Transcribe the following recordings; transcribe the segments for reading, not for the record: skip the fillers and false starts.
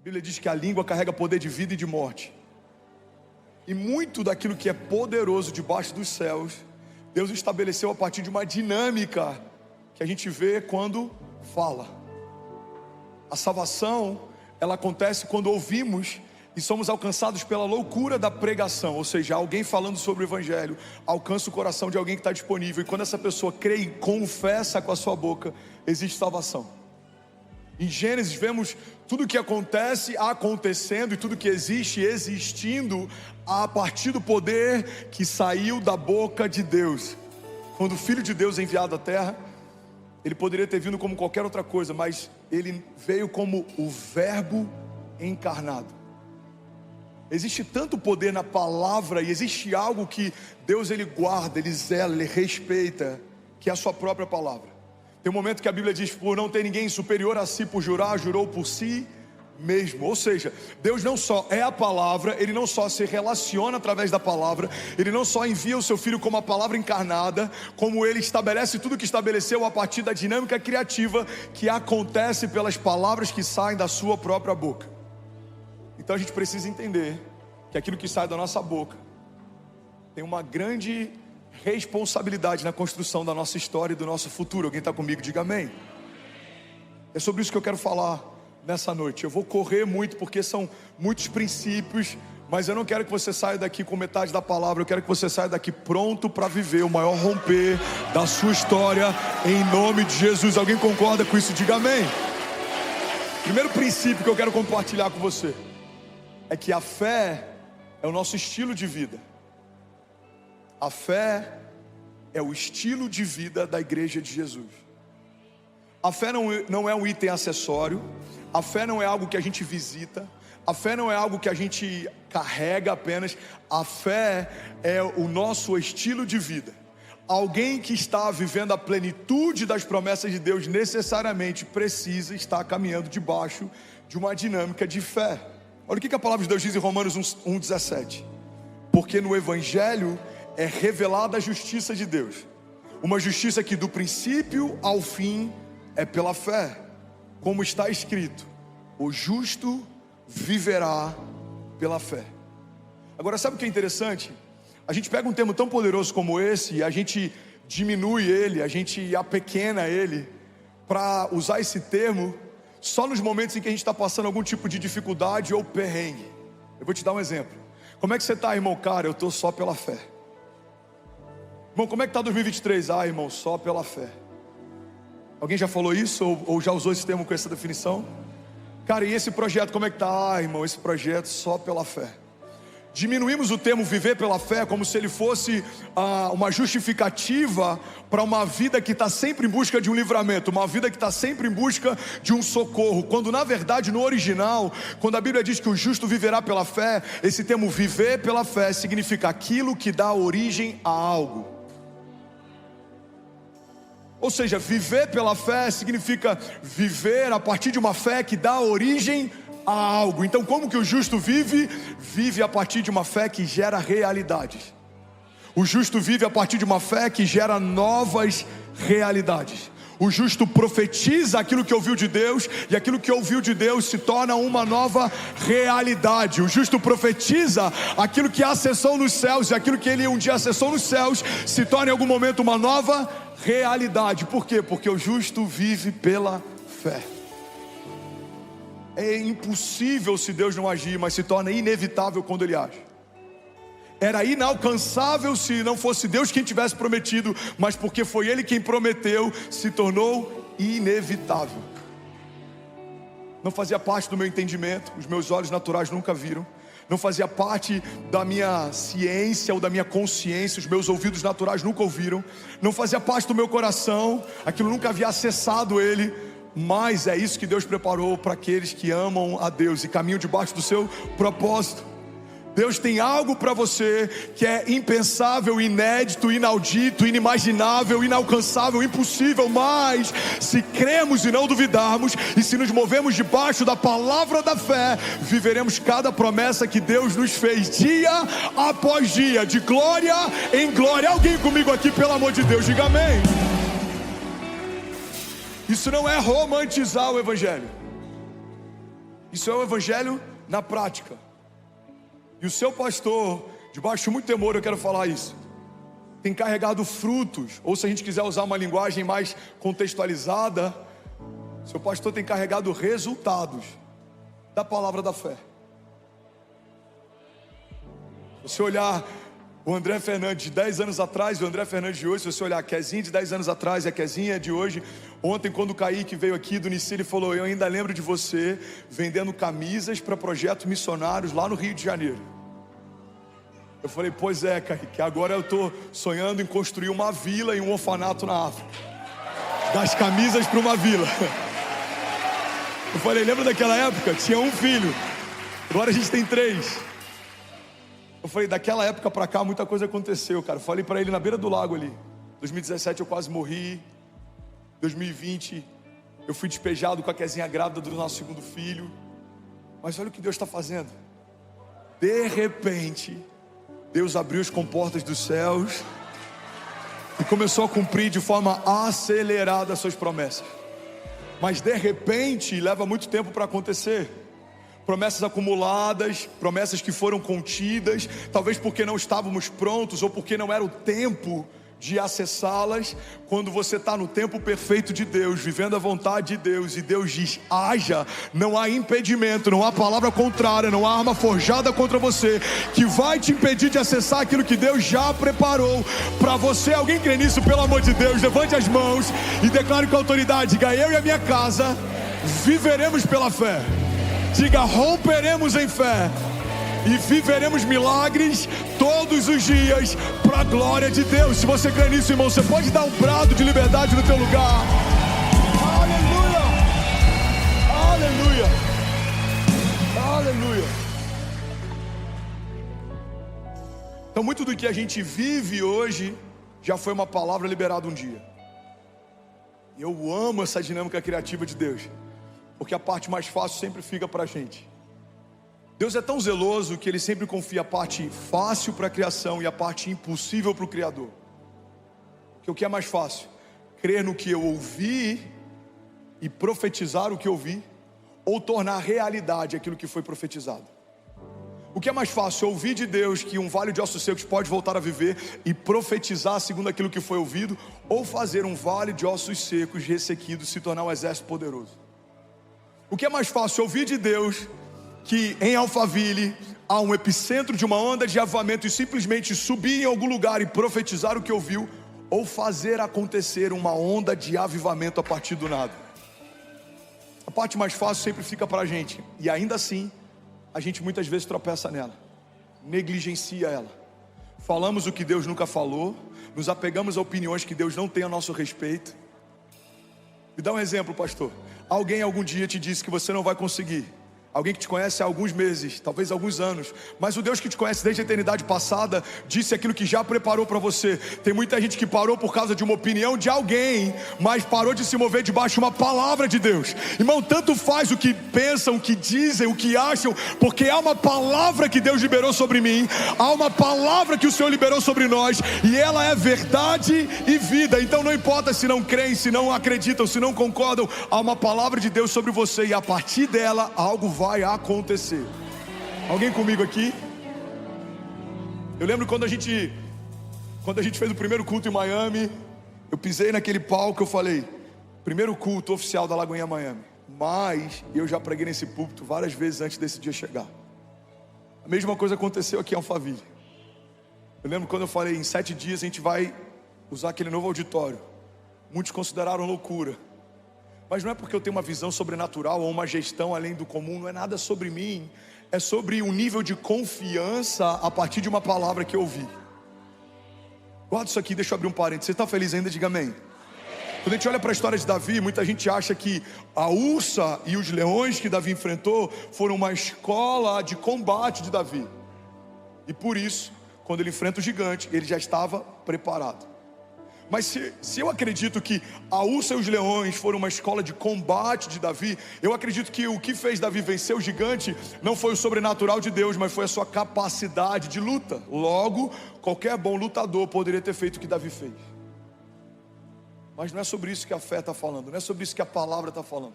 Bíblia diz que a língua carrega poder de vida e de morte. E muito daquilo que é poderoso debaixo dos céus, Deus estabeleceu a partir de uma dinâmica que a gente vê quando fala. A salvação, ela acontece quando ouvimos e somos alcançados pela loucura da pregação. Ou seja, alguém falando sobre o Evangelho alcança o coração de alguém que está disponível. E quando essa pessoa crê e confessa com a sua boca, existe salvação. Em Gênesis vemos tudo o que acontece acontecendo e tudo que existe existindo a partir do poder que saiu da boca de Deus. Quando o Filho de Deus é enviado à terra, ele poderia ter vindo como qualquer outra coisa, mas ele veio como o Verbo encarnado. Existe tanto poder na palavra e existe algo que Deus ele guarda, ele zela, ele respeita, que é a sua própria palavra. Tem um momento que a Bíblia diz: por não ter ninguém superior a si por jurar, jurou por si mesmo. Ou seja, Deus não só é a palavra, Ele não só se relaciona através da palavra, Ele não só envia o seu Filho como a palavra encarnada, como Ele estabelece tudo que estabeleceu a partir da dinâmica criativa que acontece pelas palavras que saem da sua própria boca. Então a gente precisa entender que aquilo que sai da nossa boca tem uma grande responsabilidade na construção da nossa história e do nosso futuro. Alguém está comigo? Diga amém. É sobre isso que eu quero falar nessa noite. Eu vou correr muito porque são muitos princípios, mas eu não quero que você saia daqui com metade da palavra. Eu quero que você saia daqui pronto para viver o maior romper da sua história, em nome de Jesus. Alguém concorda com isso? Diga amém. Primeiro princípio que eu quero compartilhar com você é que a fé é o nosso estilo de vida. A fé é o estilo de vida da igreja de Jesus. A fé não é um item acessório. A fé não é algo que a gente visita. A fé não é algo que a gente carrega apenas. A fé é o nosso estilo de vida. Alguém que está vivendo a plenitude das promessas de Deus necessariamente precisa estar caminhando debaixo de uma dinâmica de fé. Olha o que a palavra de Deus diz em Romanos 1,17. Porque no Evangelho é revelada a justiça de Deus, uma justiça que do princípio ao fim é pela fé, como está escrito: o justo viverá pela fé. Agora, sabe o que é interessante? A gente pega um termo tão poderoso como esse e a gente diminui ele, a gente apequena ele, para usar esse termo só nos momentos em que a gente está passando algum tipo de dificuldade ou perrengue. Eu vou te dar um exemplo. Como é que você está, irmão? Cara, eu estou só pela fé. Irmão, como é que está 2023? Ah, irmão, só pela fé. Alguém já falou isso ou já usou esse termo com essa definição? Cara, e esse projeto, como é que está? Ah, irmão, esse projeto só pela fé. Diminuímos o termo viver pela fé como se ele fosse uma justificativa para uma vida que está sempre em busca de um livramento, uma vida que está sempre em busca de um socorro, quando na verdade no original, quando a Bíblia diz que o justo viverá pela fé, esse termo viver pela fé significa aquilo que dá origem a algo. Ou seja, viver pela fé significa viver a partir de uma fé que dá origem a algo. Então como que o justo vive? Vive a partir de uma fé que gera realidades. O justo vive a partir de uma fé que gera novas realidades. O justo profetiza aquilo que ouviu de Deus, e aquilo que ouviu de Deus se torna uma nova realidade. O justo profetiza aquilo que acessou nos céus, e aquilo que ele um dia acessou nos céus se torna em algum momento uma nova realidade. Por quê? Porque o justo vive pela fé. É impossível se Deus não agir, mas se torna inevitável quando Ele age. Era inalcançável se não fosse Deus quem tivesse prometido, mas porque foi Ele quem prometeu, se tornou inevitável. Não fazia parte do meu entendimento, os meus olhos naturais nunca viram. Não fazia parte da minha ciência ou da minha consciência, os meus ouvidos naturais nunca ouviram. Não fazia parte do meu coração, aquilo nunca havia acessado Ele. Mas é isso que Deus preparou para aqueles que amam a Deus e caminham debaixo do seu propósito. Deus tem algo para você que é impensável, inédito, inaudito, inimaginável, inalcançável, impossível. Mas se cremos e não duvidarmos, e se nos movemos debaixo da palavra da fé, viveremos cada promessa que Deus nos fez, dia após dia, de glória em glória. Alguém comigo aqui, pelo amor de Deus, diga amém. Isso não é romantizar o Evangelho. Isso é o evangelho na prática. E o seu pastor, debaixo de muito temor, eu quero falar isso, tem carregado frutos, ou se a gente quiser usar uma linguagem mais contextualizada, seu pastor tem carregado resultados da palavra da fé. Se você olhar o André Fernandes de 10 anos atrás e o André Fernandes de hoje, se você olhar a Kezinha de 10 anos atrás e a Kezinha de hoje, ontem quando o Kaique veio aqui do Nici, ele falou: eu ainda lembro de você vendendo camisas para projetos missionários lá no Rio de Janeiro. Eu falei: pois é, Kaique, agora eu estou sonhando em construir uma vila e um orfanato na África, das camisas para uma vila. Eu falei: lembra daquela época? Tinha um filho, agora a gente tem 3. Eu falei: daquela época pra cá muita coisa aconteceu, cara. Eu falei pra ele na beira do lago ali. 2017 eu quase morri. 2020 eu fui despejado com a Kezinha grávida do nosso segundo filho. Mas olha o que Deus está fazendo. De repente, Deus abriu as comportas dos céus e começou a cumprir de forma acelerada as suas promessas. Mas de repente leva muito tempo para acontecer. Promessas acumuladas, promessas que foram contidas, talvez porque não estávamos prontos ou porque não era o tempo de acessá-las. Quando você está no tempo perfeito de Deus, vivendo a vontade de Deus, e Deus diz: haja, não há impedimento, não há palavra contrária, não há arma forjada contra você que vai te impedir de acessar aquilo que Deus já preparou para você. Alguém crê nisso? Pelo amor de Deus, levante as mãos e declare com autoridade: diga: eu e a minha casa viveremos pela fé. Diga: romperemos em fé e viveremos milagres todos os dias para a glória de Deus. Se você crê nisso, irmão, você pode dar um brado de liberdade no teu lugar. Aleluia! Aleluia! Aleluia! Então muito do que a gente vive hoje já foi uma palavra liberada um dia. E eu amo essa dinâmica criativa de Deus, porque a parte mais fácil sempre fica para a gente. Deus é tão zeloso que Ele sempre confia a parte fácil para a criação e a parte impossível para o Criador. Porque o que é mais fácil? Crer no que eu ouvi e profetizar o que eu ouvi, ou tornar realidade aquilo que foi profetizado? O que é mais fácil? Ouvir de Deus que um vale de ossos secos pode voltar a viver e profetizar segundo aquilo que foi ouvido, ou fazer um vale de ossos secos ressequidos se tornar um exército poderoso? O que é mais fácil? Ouvir de Deus que em Alphaville há um epicentro de uma onda de avivamento e simplesmente subir em algum lugar e profetizar o que ouviu, ou fazer acontecer uma onda de avivamento a partir do nada? A parte mais fácil sempre fica para a gente, e ainda assim a gente muitas vezes tropeça nela, negligencia ela. Falamos o que Deus nunca falou, nos apegamos a opiniões que Deus não tem a nosso respeito. Me dá um exemplo, pastor. Alguém algum dia te disse que você não vai conseguir. Alguém que te conhece há alguns meses, talvez alguns anos, mas o Deus que te conhece desde a eternidade passada disse aquilo que já preparou para você. Tem muita gente que parou por causa de uma opinião de alguém, mas parou de se mover debaixo de uma palavra de Deus. Irmão, tanto faz o que pensam, o que dizem, o que acham, porque há uma palavra que Deus liberou sobre mim, há uma palavra que o Senhor liberou sobre nós, e ela é verdade e vida. Então não importa se não creem, se não acreditam, se não concordam, há uma palavra de Deus sobre você, e a partir dela algo vai acontecer. Alguém comigo aqui? Eu lembro quando a gente fez o primeiro culto em Miami, eu pisei naquele palco, eu falei: primeiro culto oficial da Lagoinha Miami. Mas eu já preguei nesse púlpito várias vezes antes desse dia chegar. A mesma coisa aconteceu aqui em Alphaville. Eu lembro quando eu falei: em 7 dias a gente vai usar aquele novo auditório. Muitos consideraram loucura. Mas não é porque eu tenho uma visão sobrenatural ou uma gestão além do comum, não é nada sobre mim. É sobre um nível de confiança a partir de uma palavra que eu ouvi. Guarda isso aqui, deixa eu abrir um parênteses. Você está feliz ainda? Diga amém. Quando a gente olha para a história de Davi, muita gente acha que a ursa e os leões que Davi enfrentou foram uma escola de combate de Davi. E por isso, quando ele enfrenta o gigante, ele já estava preparado. Mas se eu acredito que a ursa e os leões foram uma escola de combate de Davi, eu acredito que o que fez Davi vencer o gigante não foi o sobrenatural de Deus, mas foi a sua capacidade de luta. Logo, qualquer bom lutador poderia ter feito o que Davi fez. Mas não é sobre isso que a fé está falando, não é sobre isso que a palavra está falando.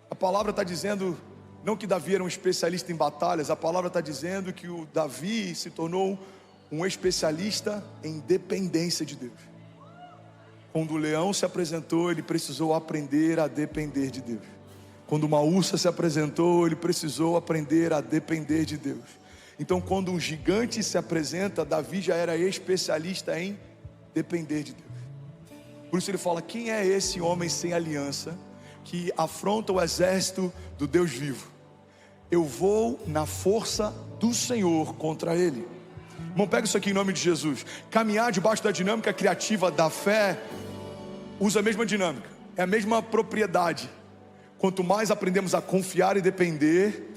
A palavra está dizendo Não que Davi era um especialista em batalhas, a palavra está dizendo que o Davi se tornou um especialista em dependência de Deus. Quando o leão se apresentou, ele precisou aprender a depender de Deus. Quando uma ursa se apresentou, ele precisou aprender a depender de Deus. Então, quando um gigante se apresenta, Davi já era especialista em depender de Deus. Por isso ele fala: quem é esse homem sem aliança que afronta o exército do Deus vivo? Eu vou na força do Senhor contra ele. Irmão, pega isso aqui em nome de Jesus. Caminhar debaixo da dinâmica criativa da fé usa a mesma dinâmica, é a mesma propriedade. Quanto mais aprendemos a confiar e depender,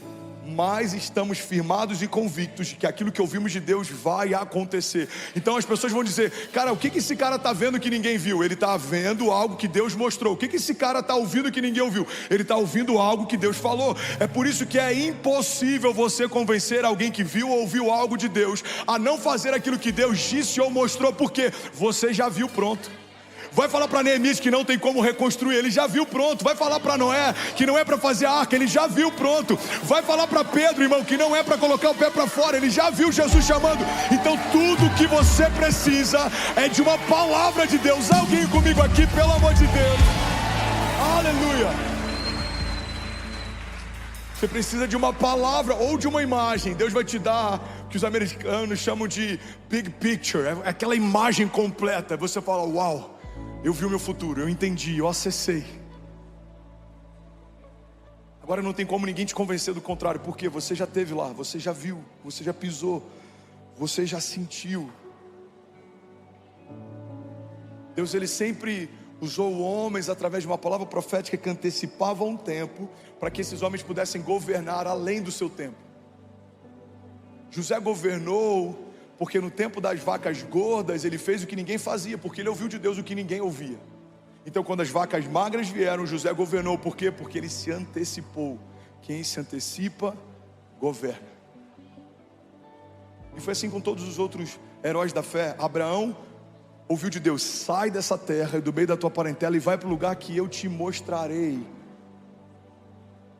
mais estamos firmados e convictos de que aquilo que ouvimos de Deus vai acontecer. Então as pessoas vão dizer: cara, o que esse cara está vendo que ninguém viu? Ele está vendo algo que Deus mostrou. O que esse cara está ouvindo que ninguém ouviu? Ele está ouvindo algo que Deus falou. É por isso que é impossível você convencer alguém que viu ou ouviu algo de Deus a não fazer aquilo que Deus disse ou mostrou, porque você já viu pronto. Vai falar para Neemias que não tem como reconstruir, ele já viu pronto. Vai falar para Noé que não é para fazer a arca, ele já viu pronto. Vai falar para Pedro, irmão, que não é para colocar o pé para fora, ele já viu Jesus chamando. Então tudo que você precisa é de uma palavra de Deus. Alguém comigo aqui, pelo amor de Deus. Aleluia. Você precisa de uma palavra ou de uma imagem. Deus vai te dar o que os americanos chamam de big picture, é aquela imagem completa. Você fala: uau, eu vi o meu futuro, eu entendi, eu acessei. Agora não tem como ninguém te convencer do contrário, porque você já esteve lá, você já viu, você já pisou, você já sentiu. Deus, ele sempre usou homens através de uma palavra profética que antecipava um tempo, para que esses homens pudessem governar além do seu tempo. José governou porque no tempo das vacas gordas ele fez o que ninguém fazia, porque ele ouviu de Deus o que ninguém ouvia. Então quando as vacas magras vieram, José governou. Por quê? Porque ele se antecipou. Quem se antecipa, governa. E foi assim com todos os outros heróis da fé. Abraão ouviu de Deus: sai dessa terra e do meio da tua parentela e vai para o lugar que eu te mostrarei.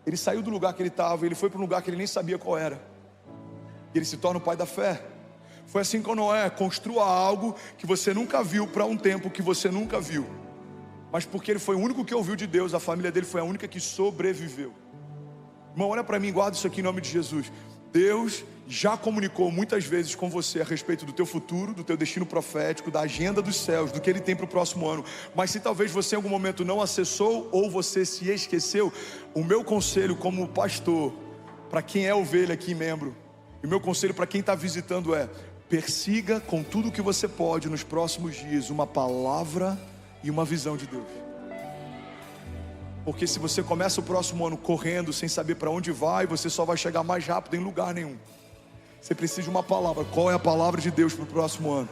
Ele saiu do lugar que ele estava, ele foi para um lugar que ele nem sabia qual era. E ele se torna o pai da fé. Foi assim com Noé: construa algo que você nunca viu para um tempo que você nunca viu. Mas porque ele foi o único que ouviu de Deus, a família dele foi a única que sobreviveu. Irmão, olha para mim, guarda isso aqui em nome de Jesus. Deus já comunicou muitas vezes com você a respeito do teu futuro, do teu destino profético, da agenda dos céus, do que Ele tem para o próximo ano. Mas se talvez você em algum momento não acessou ou você se esqueceu, o meu conselho como pastor, para quem é ovelha aqui, membro, e o meu conselho para quem está visitando é: persiga com tudo que você pode nos próximos dias uma palavra e uma visão de Deus. Porque se você começa o próximo ano correndo sem saber para onde vai, você só vai chegar mais rápido em lugar nenhum. Você precisa de uma palavra. Qual é a palavra de Deus para o próximo ano?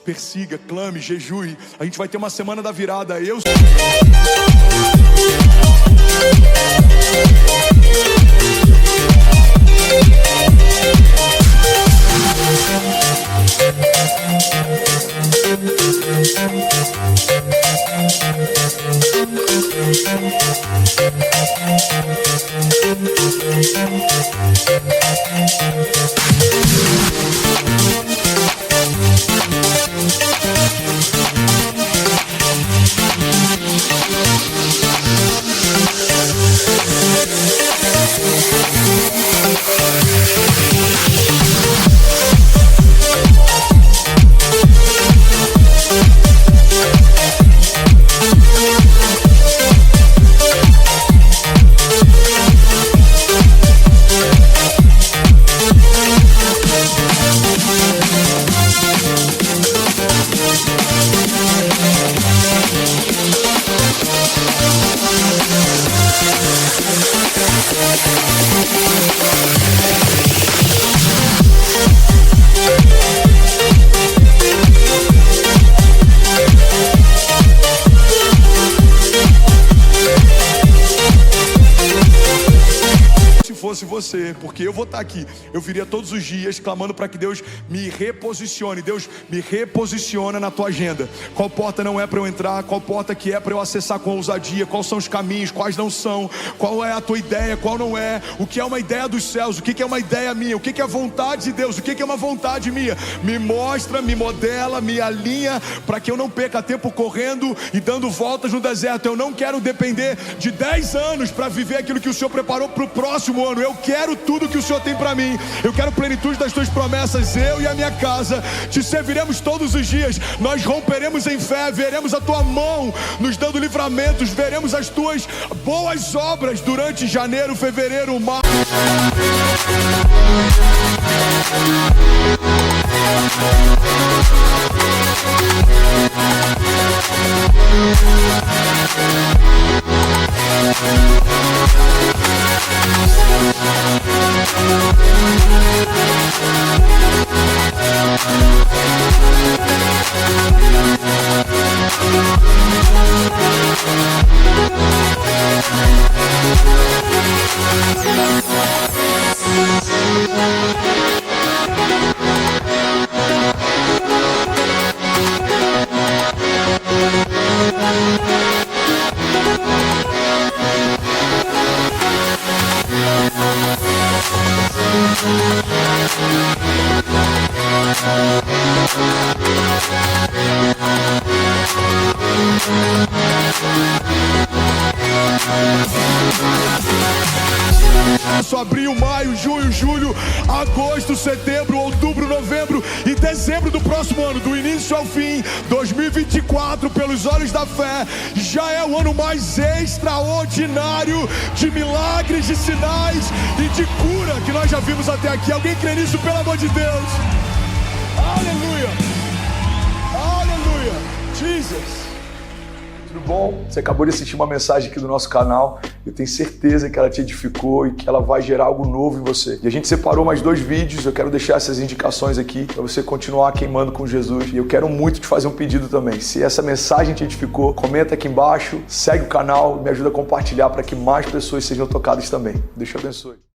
Persiga, clame, jejue. A gente vai ter uma semana da virada. fosse você, porque eu vou estar aqui, eu viria todos os dias clamando para que Deus me reposicione. Deus, me reposiciona na tua agenda. Qual porta não é para eu entrar, qual porta que é para eu acessar com ousadia, quais são os caminhos, quais não são, qual é a tua ideia, qual não é, o que é uma ideia dos céus, o que é uma ideia minha, o que é a vontade de Deus, o que é uma vontade minha. Me mostra, me modela, me alinha, para que eu não perca tempo correndo e dando voltas no deserto. Eu não quero depender de 10 anos para viver aquilo que o Senhor preparou para o próximo ano. Eu quero tudo que o Senhor tem para mim. Eu quero plenitude das tuas promessas. Eu e a minha casa te serviremos todos os dias. Nós romperemos em fé, veremos a tua mão nos dando livramentos, veremos as tuas boas obras durante janeiro, fevereiro, março. Abril, maio, junho, julho, agosto, setembro, outubro, novembro e dezembro do próximo ano, do início ao fim, 2024, pelos olhos da fé, já é o ano mais extraordinário de milagres, de sinais e de cura que nós já vimos até aqui. Alguém crê nisso, pelo amor de Deus? Aleluia! Aleluia! Jesus! Tudo bom? Você acabou de assistir uma mensagem aqui do nosso canal. Eu tenho certeza que ela te edificou e que ela vai gerar algo novo em você. E a gente separou mais 2 vídeos. Eu quero deixar essas indicações aqui para você continuar queimando com Jesus. E eu quero muito te fazer um pedido também. Se essa mensagem te edificou, comenta aqui embaixo, segue o canal, me ajuda a compartilhar para que mais pessoas sejam tocadas também. Deus te abençoe.